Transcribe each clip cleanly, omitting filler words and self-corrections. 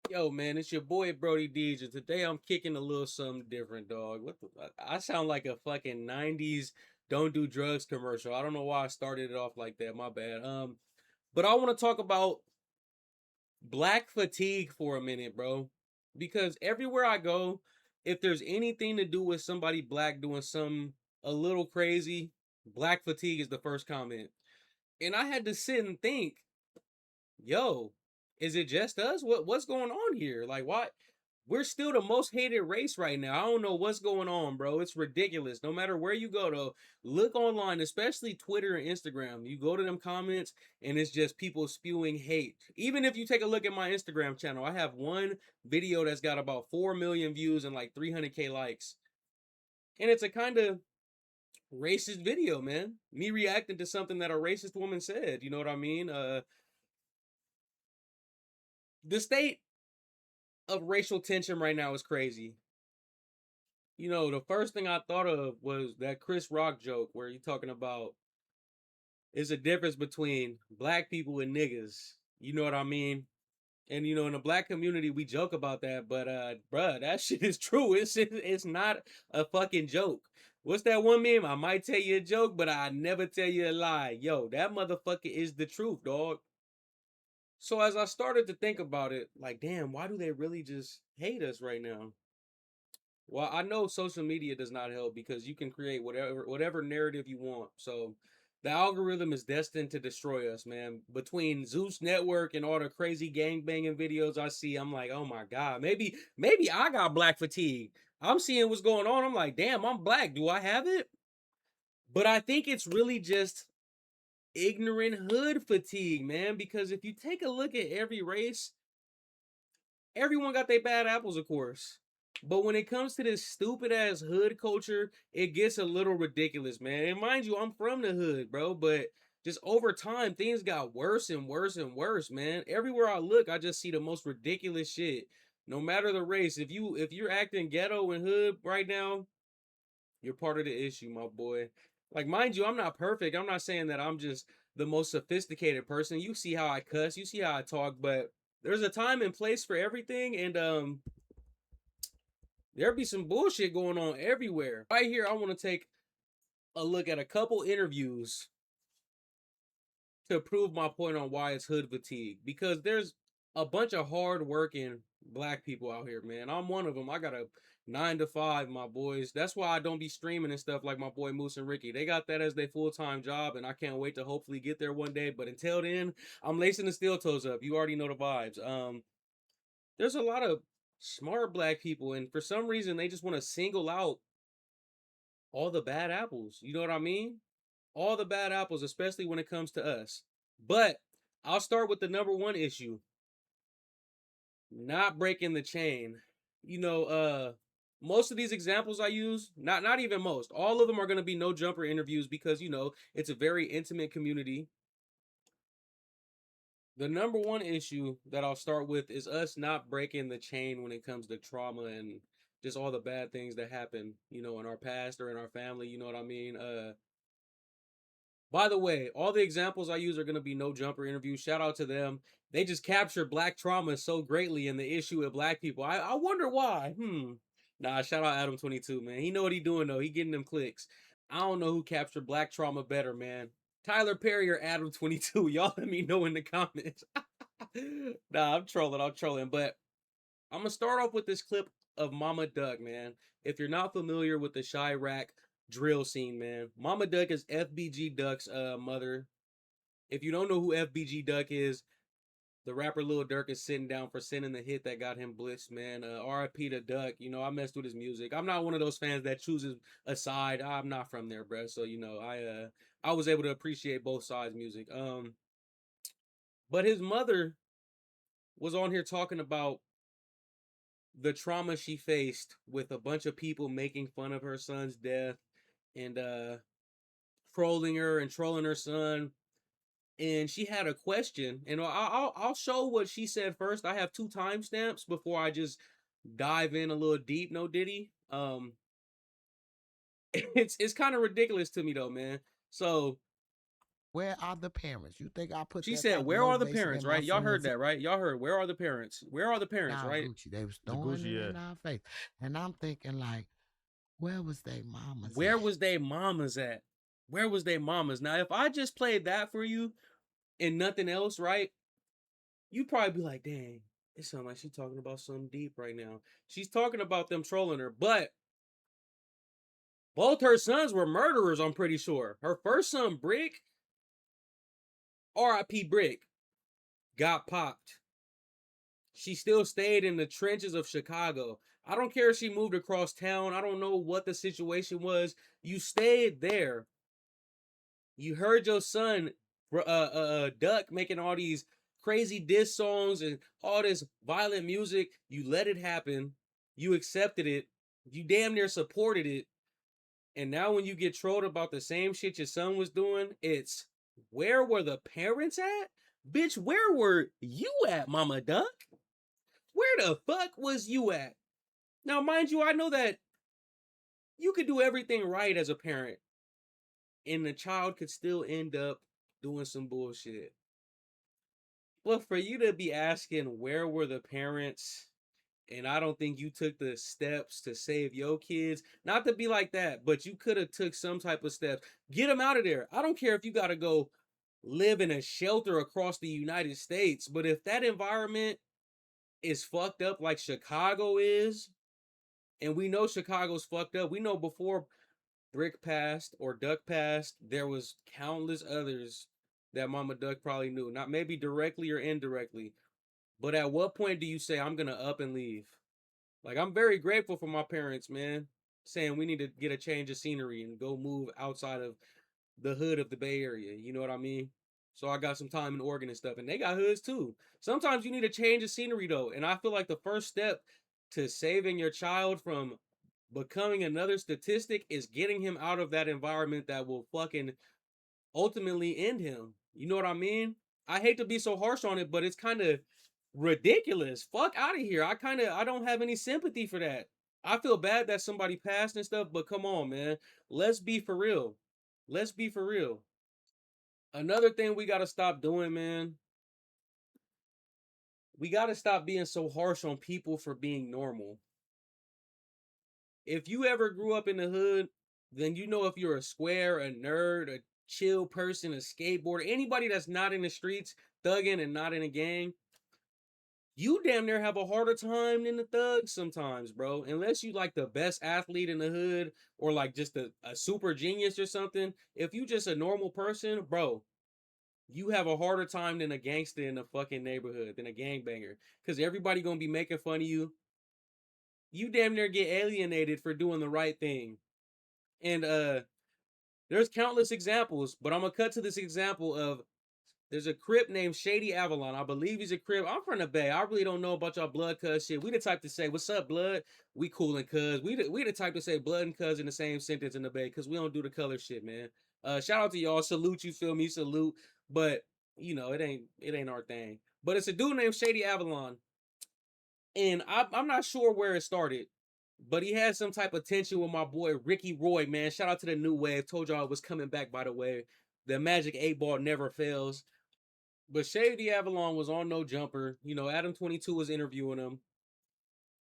Yo, man, it's your boy Brody Deej, and today I'm kicking a little something different, dog. What the? I sound like a fucking '90s "Don't Do Drugs" commercial. I don't know why I started it off like that. My bad. But I want to talk about black fatigue for a minute, bro, because everywhere I go, if there's anything to do with somebody black doing something a little crazy, black fatigue is the first comment, and I had to sit and think, yo, is it just us? What's going on here? Like, why? We're still the most hated race right now. I don't know what's going on, bro. It's ridiculous. No matter where you go, though, look online, especially Twitter and Instagram. You go to them comments, and it's just people spewing hate. Even if you take a look at my Instagram channel, I have one video that's got about 4 million views and like 300K likes, and it's a kind of racist video, man. Me reacting to something that a racist woman said. You know what I mean? The state of racial tension right now is crazy. You know, the first thing I thought of was that Chris Rock joke where he's talking about is a difference between black people and niggas. You know what I mean? And you know, in the black community, we joke about that, but bruh, that shit is true. It's not a fucking joke. What's that one meme? I might tell you a joke, but I never tell you a lie. Yo, that motherfucker is the truth, dog. So as I started to think about it, like, damn, why do they really just hate us right now? Well, I know social media does not help because you can create whatever narrative you want. So the algorithm is destined to destroy us, man. Between Zeus Network and all the crazy gang banging videos I see, I'm like, oh my god, maybe I got black fatigue. I'm seeing what's going on. I'm like, damn, I'm black. Do I have it? But I think it's really just ignorant hood fatigue, man. Because if you take a look at every race, everyone got their bad apples, of course. But when it comes to this stupid ass hood culture, it gets a little ridiculous, man. And mind you, I'm from the hood, bro, but just over time, things got worse and worse and worse, man. Everywhere I look, I just see the most ridiculous shit. No matter the race, if you're acting ghetto and hood right now, you're part of the issue, my boy. Like, mind you, I'm not perfect. I'm not saying that I'm just the most sophisticated person. You see how I cuss, you see how I talk, but there's a time and place for everything, and there be some bullshit going on everywhere. Right here, I want to take a look at a couple interviews to prove my point on why it's hood fatigue. Because there's a bunch of hard working black people out here, man. I'm one of them. I got a 9 to 5, my boys. That's why I don't be streaming and stuff like my boy Moose and Ricky. They got that as their full time job, and I can't wait to hopefully get there one day. But until then, I'm lacing the steel toes up. You already know the vibes. There's a lot of smart black people, and for some reason, they just want to single out all the bad apples. You know what I mean? All the bad apples, especially when it comes to us. But I'll start with the number one issue, not breaking the chain. You know, most of these examples I use, not even most, all of them are going to be no jumper interviews because you know it's a very intimate community. The number one issue that I'll start with is us not breaking the chain when it comes to trauma and just all the bad things that happen, you know, in our past or in our family. You know what I mean? By the way, all the examples I use are going to be no jumper interviews. Shout out to them. They just capture black trauma so greatly in the issue with black people. I wonder why. Nah, shout out Adam 22, man. He know what he doing though. He getting them clicks. I don't know who captured black trauma better, man. Tyler Perry or Adam 22. Y'all let me know in the comments. Nah, I'm trolling. But I'm gonna start off with this clip of Mama Duck, man. If you're not familiar with the Chirac drill scene, man, Mama Duck is FBG Duck's mother. If you don't know who FBG Duck is, the rapper Lil Durk is sitting down for sending the hit that got him blitzed, man. RIP to Duck. You know, I messed with his music. I'm not one of those fans that chooses a side. I'm not from there, bro. So you know, I was able to appreciate both sides' music. But his mother was on here talking about the trauma she faced with a bunch of people making fun of her son's death and trolling her and trolling her son. And she had a question, and I'll show what she said first. I have two timestamps before I just dive in a little deep. No Diddy. It's kind of ridiculous to me though, man. So Where are the parents? You think I put She that said, type of "Where are the motivation parents?" in my Right? Y'all heard son's that, right? Y'all heard. Where are the parents? Where are the parents? y'all Right? Gucci? They was The throwing Gucci, it yeah. in our face. And I'm thinking like, where was they mamas Where at? was they mamas at? Where was they mamas? Now, if I just played that for you and nothing else, right? You'd probably be like, "Dang, it sounds like she's talking about something deep right now." She's talking about them trolling her, but both her sons were murderers, I'm pretty sure. Her first son, Brick, R.I.P. Brick, got popped. She still stayed in the trenches of Chicago. I don't care if she moved across town. I don't know what the situation was. You stayed there. You heard your son, Duck, making all these crazy diss songs and all this violent music. You let it happen. You accepted it. You damn near supported it. And now when you get trolled about the same shit your son was doing, it's where were the parents at? Bitch, where were you at, Mama Duck? Where the fuck was you at? Now, mind you, I know that you could do everything right as a parent, and the child could still end up doing some bullshit. But for you to be asking where were the parents, and I don't think you took the steps to save your kids, not to be like that, but you could have took some type of steps. Get them out of there. I don't care if you got to go live in a shelter across the United States, but if that environment is fucked up like Chicago is, and we know Chicago's fucked up. We know before Brick passed or Duck passed, there was countless others that Mama Duck probably knew. Not maybe directly or indirectly. But at what point do you say, I'm gonna up and leave? Like, I'm very grateful for my parents, man, saying we need to get a change of scenery and go move outside of the hood of the Bay Area. You know what I mean? So I got some time in Oregon and stuff, and they got hoods too. Sometimes you need a change of scenery though, and I feel like the first step to saving your child from becoming another statistic is getting him out of that environment that will fucking ultimately end him. You know what I mean? I hate to be so harsh on it, but it's kind of ridiculous. Fuck out of here. I don't have any sympathy for that. I feel bad that somebody passed and stuff, but come on, man. Let's be for real. Let's be for real. Another thing we got to stop doing, man. We got to stop being so harsh on people for being normal. If you ever grew up in the hood, then you know if you're a square, a nerd, a chill person, a skateboarder, anybody that's not in the streets, thugging and not in a gang, you damn near have a harder time than the thugs sometimes, bro. Unless you like the best athlete in the hood or like just a super genius or something. If you just a normal person, bro, you have a harder time than a gangster in the fucking neighborhood, than a gangbanger. Because everybody gonna be making fun of you. You damn near get alienated for doing the right thing. And there's countless examples, but I'm gonna cut to this example of there's a Crip named Shady Avalon. I believe he's a Crip. I'm from the Bay. I really don't know about y'all blood cuz shit. We the type to say, "What's up, blood?" We cool and cuz. We the type to say blood and cuz in the same sentence in the Bay because we don't do the color shit, man. Shout out to y'all. Salute, you feel me? Salute. But you know, it ain't our thing. But it's a dude named Shady Avalon, and I'm not sure where it started. But he had some type of tension with my boy Ricky Roy, man. Shout out to the new wave. Told y'all I was coming back, by the way. The Magic 8 ball never fails. But Shady Avalon was on No Jumper. You know, Adam 22 was interviewing him.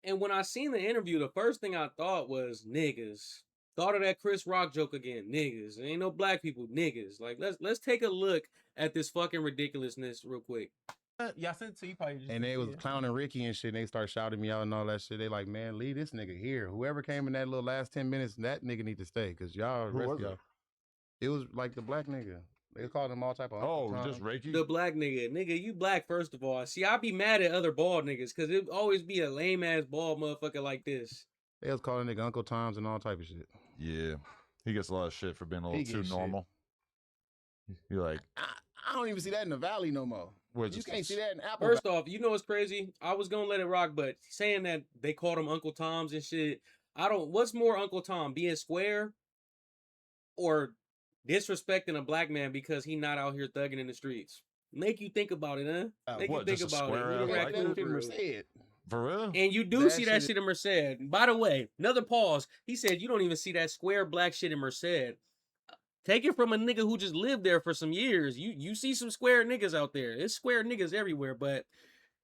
And when I seen the interview, the first thing I thought was niggas. Thought of that Chris Rock joke again. Niggas. There ain't no black people. Niggas. Like let's take a look at this fucking ridiculousness real quick. Yeah, I sent it to you. Probably just And they was yeah. clowning Ricky and shit. And they start shouting me out and all that shit. They like, man, leave this nigga here. Whoever came in that little last 10 minutes, that nigga need to stay. Cause y'all, Who rest was y'all. it? It was like the black nigga. They called him all type of Oh, just Reiki? The black nigga. Nigga, you black first of all. See, I be mad at other bald niggas because it always be a lame ass bald motherfucker like this. They was calling nigga Uncle Toms and all type of shit. Yeah. He gets a lot of shit for being a He little too gets shit. normal. You're like, I don't even see that in the valley no more. Well, You just- can't see that in Apple. First off, you know what's crazy? I was gonna let it rock, but saying that they called him Uncle Tom's and shit, I don't. What's more Uncle Tom, being square or disrespecting a black man because he not out here thugging in the streets? Make you think about it, huh? Make you what, think just a about it. square We ass the black raccoon dude? in crew. Merced. for real? And you do That see that shit- shit in Merced. By the way, another pause. He said you don't even see that square black shit in Merced. Take it from a nigga who just lived there for some years. You see some square niggas out there. It's square niggas everywhere, but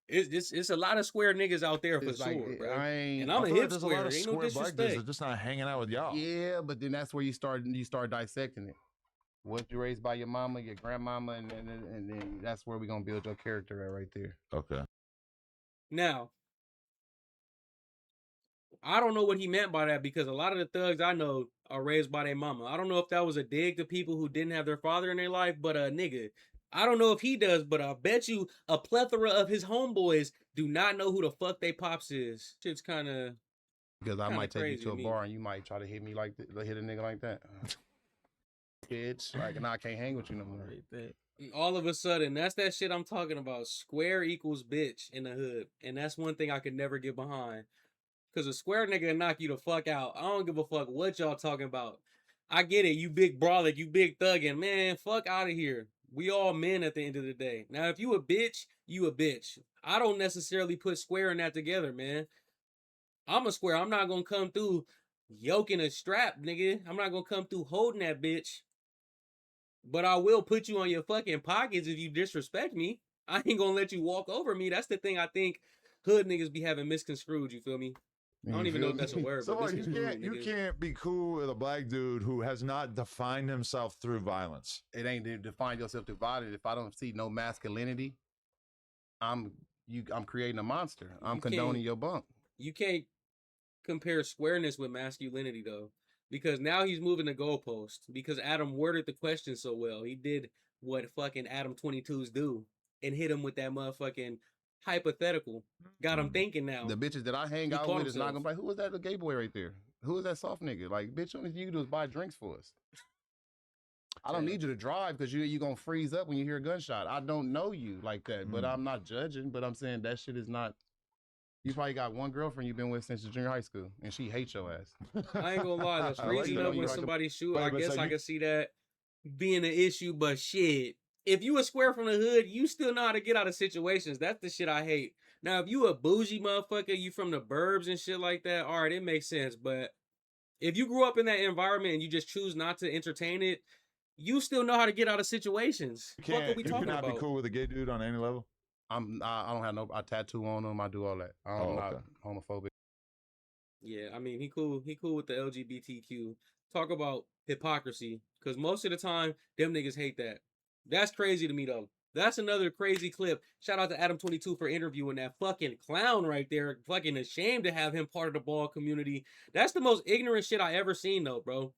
it's a lot of square niggas out there for It's like sure, bro. I ain't. And I'm I a feel like hip there's a lot square. of Ain't no square black dudes that disrespect. are just not hanging out with y'all. Yeah, but then that's where you start dissecting it. What you raised by your mama, your grandmama, and then that's where we're gonna build your character at right there. Okay. Now, I don't know what he meant by that because a lot of the thugs I know are raised by their mama. I don't know if that was a dig to people who didn't have their father in their life, but nigga, I don't know if he does, but I bet you a plethora of his homeboys do not know who the fuck they pops is. Shit's kind of Because I Kinda might take you crazy to a to me. bar and you might try to hit me like hit a nigga like that. Bitch, like, nah, I can't hang with you no more. all of a sudden, that's that shit I'm talking about. Square equals bitch in the hood, and that's one thing I could never get behind. Cause a square nigga will knock you the fuck out. I don't give a fuck what y'all talking about. I get it, you big brolic, you big thuggin', man. Fuck out of here. We all men at the end of the day. Now, if you a bitch, you a bitch. I don't necessarily put square in that together, man. I'm a square. I'm not gonna come through yoking a strap, nigga. I'm not gonna come through holding that bitch. But I will put you on your fucking pockets if you disrespect me. I ain't gonna let you walk over me. That's the thing I think hood niggas be having misconstrued. You feel me? I don't even know if that's a word, So but like, misconstrued, you nigga. can't be cool with a black dude who has not defined himself through violence. It ain't to define yourself divided. If I don't see no masculinity, I'm creating a monster. I'm You condoning can't- your bunk. You can't compare squareness with masculinity though, because now he's moving the goalpost. Because Adam worded the question so well. He did what fucking Adam 22s do and hit him with that motherfucking hypothetical. Got him thinking now. The bitches that I hang He out caught with is not himself. gonna be like, who was that little gay boy right there? Who is that soft nigga? Like, bitch, only thing you can do is buy drinks for us. I don't Yeah. need you to drive because you gonna freeze up when you hear a gunshot. I don't know you like that, but I'm not judging. But I'm saying that shit is not. You probably got one girlfriend you've been with since junior high school, and she hates your ass. I ain't gonna lie, though. I like Freezing that. up You when like to- somebody shoot, But- I but guess so I you- can see that being an issue, but shit. If you a square from the hood, you still know how to get out of situations. That's the shit I hate. Now, if you a bougie motherfucker, you from the burbs and shit like that, all right, it makes sense. But if you grew up in that environment and you just choose not to entertain it, you still know how to get out of situations. What are we You talking cannot about? be cool with a gay dude on any level. I don't have no. I tattoo on them. I do all that. I'm Oh, not okay. homophobic. Yeah, I mean, he cool. He cool with the LGBTQ. Talk about hypocrisy, because most of the time, them niggas hate that. That's crazy to me, though. That's another crazy clip. Shout out to Adam 22 for interviewing that fucking clown right there. Fucking ashamed to have him part of the ball community. That's the most ignorant shit I ever seen, though, bro.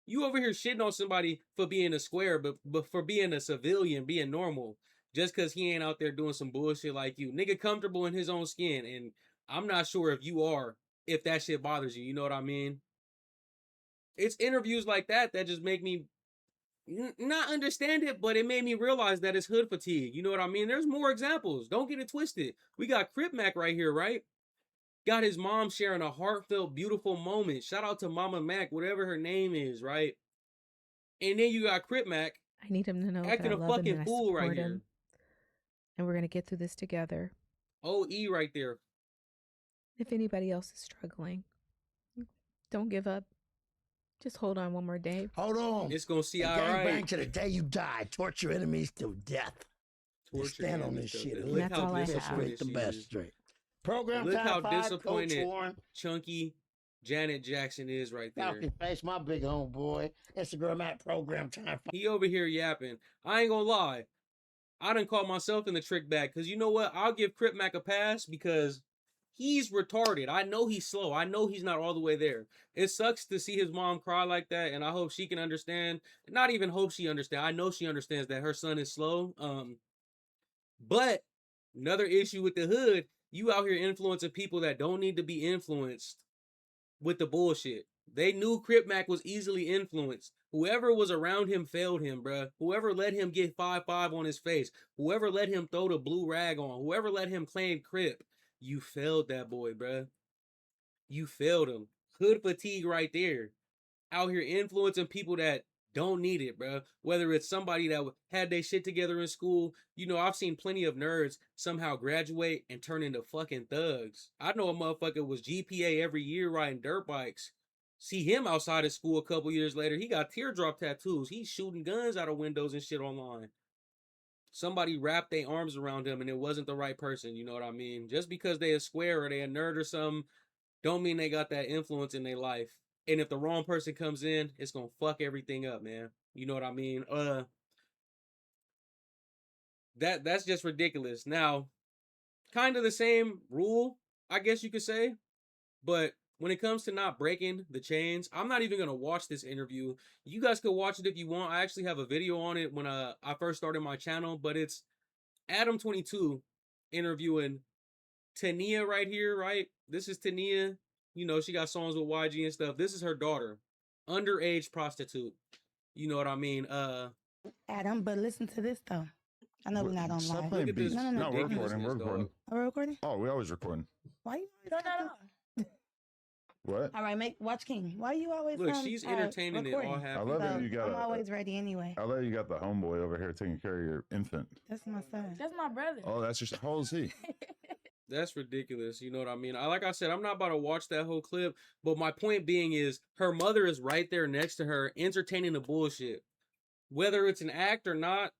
You over here shitting on somebody for being a square, but for being a civilian, being normal, just because he ain't out there doing some bullshit like you. Nigga comfortable in his own skin, and I'm not sure if you are, if that shit bothers you. You know what I mean? It's interviews like that that just make me not understand it, but it made me realize that it's hood fatigue. You know what I mean? There's more examples. Don't get it twisted. We got Crip Mac right here, right? Got his mom sharing a heartfelt, beautiful moment. Shout out to Mama Mac, whatever her name is, right? And then you got Crip Mac I need him to know that acting I a love him fucking and I fool right support here. him, and we're gonna get through this together. OE right there. If anybody else is struggling, don't give up. Just hold on one more day. Hold on. It's gonna see And all gang bang right. to the day you die. Torture enemies to death. Torture Stand on enemies this to shit. death. And Look that's how all I have. disappointed straight the she best is. straight. Program Look time how 5, Coach disappointed Warren. Chunky Janet Jackson is right there. Falcon face, my big homeboy. Instagram at program time 5. He over here yapping. I ain't gonna lie. I done caught myself in the trick bag. Because you know what? I'll give Crip Mac a pass because he's retarded. I know he's slow. I know he's not all the way there. It sucks to see his mom cry like that. And I hope she can understand. Not even hope she understands. I know she understands that her son is slow. But another issue with the hood, you out here influencing people that don't need to be influenced with the bullshit. They knew Crip Mac was easily influenced. Whoever was around him failed him, bruh. Whoever let him get 5-5 on his face. Whoever let him throw the blue rag on. Whoever let him claim Crip. You failed that boy, bruh. You failed him. Hood fatigue right there. Out here influencing people that don't need it, bro. Whether it's somebody that had their shit together in school. You know, I've seen plenty of nerds somehow graduate and turn into fucking thugs. I know a motherfucker was GPA every year riding dirt bikes. See him outside of school a couple years later. He got teardrop tattoos. He's shooting guns out of windows and shit online. Somebody wrapped their arms around him and it wasn't the right person. You know what I mean? Just because they a square or they a nerd or something, don't mean they got that influence in their life. And if the wrong person comes in, it's gonna fuck everything up, man. You know what I mean? That's just ridiculous. Now, kind of the same rule, I guess you could say, but when it comes to not breaking the chains, I'm not even gonna watch this interview. You guys could watch it if you want. I actually have a video on it when I first started my channel, but it's Adam22 interviewing Tania right here, right? This is Tania. You know, she got songs with YG and stuff. This is her daughter, underage prostitute. You know what I mean? Adam, but listen to this though. I know we're not on Stop live. playing Look at this beats. No, no, no. No, we're recording. We're ridiculousness, recording. dog. Are we recording? Oh, we always recording. Why you No, always no, have no. to- What? All right, watch King. Why you always Look, on, she's entertaining it all recording? happy. I love that So you got I'm a- always ready anyway. I love you got the homeboy over here taking care of your infant. That's my son. That's my brother. Oh, that's just how old is he? That's ridiculous. You know what I mean? Like I said, I'm not about to watch that whole clip, but my point being is her mother is right there next to her entertaining the bullshit. Whether it's an act or not,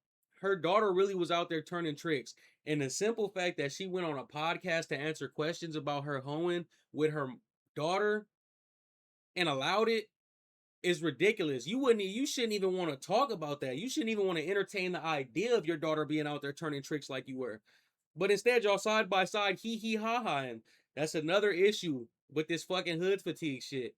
her daughter really was out there turning tricks. And the simple fact that she went on a podcast to answer questions about her hoeing with her daughter and allowed it is ridiculous. You shouldn't even want to talk about that. You shouldn't even want to entertain the idea of your daughter being out there turning tricks like you were. But instead, y'all side by side, hee hee ha ha, and that's another issue with this fucking hood fatigue shit.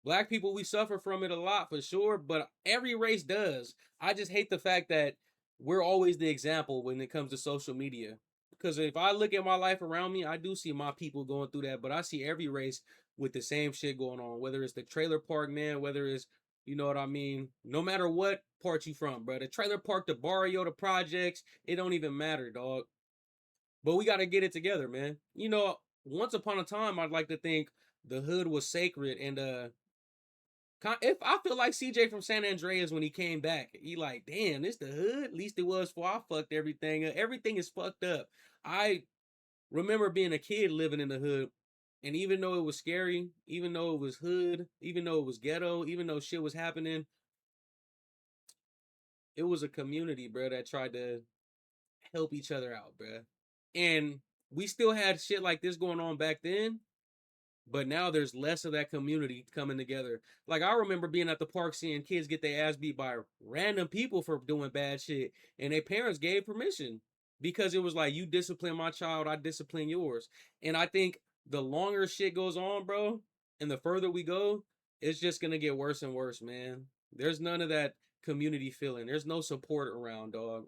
Black people, we suffer from it a lot for sure, but every race does. I just hate the fact that we're always the example when it comes to social media. Because if I look at my life around me, I do see my people going through that, but I see every race with the same shit going on. Whether it's the trailer park man, whether it's, you know what I mean? No matter what part you from, bro. The trailer park, the barrio, the projects, it don't even matter, dog. But we got to get it together, man. You know, once upon a time, I'd like to think the hood was sacred. And if I feel like CJ from San Andreas when he came back, he like, damn, this the hood? At least it was before I fucked everything up. Everything is fucked up. I remember being a kid living in the hood. And even though it was scary, even though it was hood, even though it was ghetto, even though shit was happening, it was a community, bro, that tried to help each other out, bro. And we still had shit like this going on back then, but now there's less of that community coming together. Like, I remember being at the park seeing kids get their ass beat by random people for doing bad shit, and their parents gave permission because it was like, you discipline my child, I discipline yours. And I think the longer shit goes on, bro, and the further we go, it's just gonna get worse and worse, man. There's none of that community feeling. There's no support around, dog.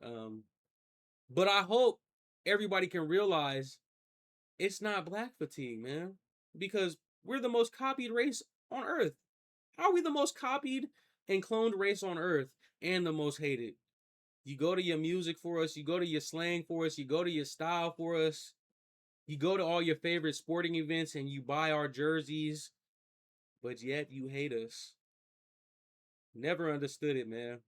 But I hope everybody can realize it's not black fatigue, man, because we're the most copied race on earth. How are we the most copied and cloned race on earth and the most hated? You go to your music for us, you go to your slang for us, you go to your style for us, you go to all your favorite sporting events and you buy our jerseys, but yet you hate us. Never understood it, man.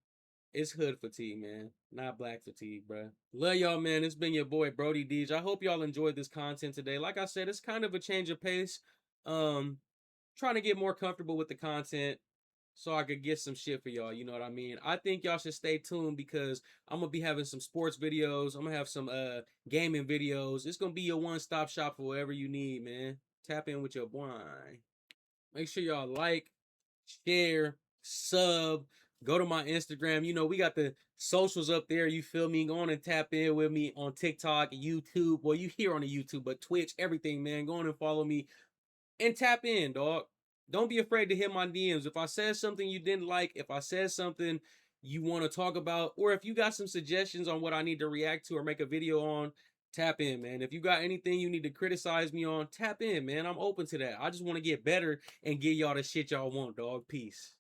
It's hood fatigue, man. Not black fatigue, bro. Love y'all, man. It's been your boy, Brody Deej. I hope y'all enjoyed this content today. Like I said, it's kind of a change of pace. Trying to get more comfortable with the content so I could get some shit for y'all. You know what I mean? I think y'all should stay tuned because I'm going to be having some sports videos. I'm going to have some gaming videos. It's going to be your one-stop shop for whatever you need, man. Tap in with your boy. Make sure y'all like, share, sub. Go to my Instagram. You know, we got the socials up there. You feel me? Go on and tap in with me on TikTok, YouTube. Well, you here on the YouTube, but Twitch, everything, man. Go on and follow me and tap in, dog. Don't be afraid to hit my DMs. If I said something you didn't like, if I said something you want to talk about, or if you got some suggestions on what I need to react to or make a video on, tap in, man. If you got anything you need to criticize me on, tap in, man. I'm open to that. I just want to get better and give y'all the shit y'all want, dog. Peace.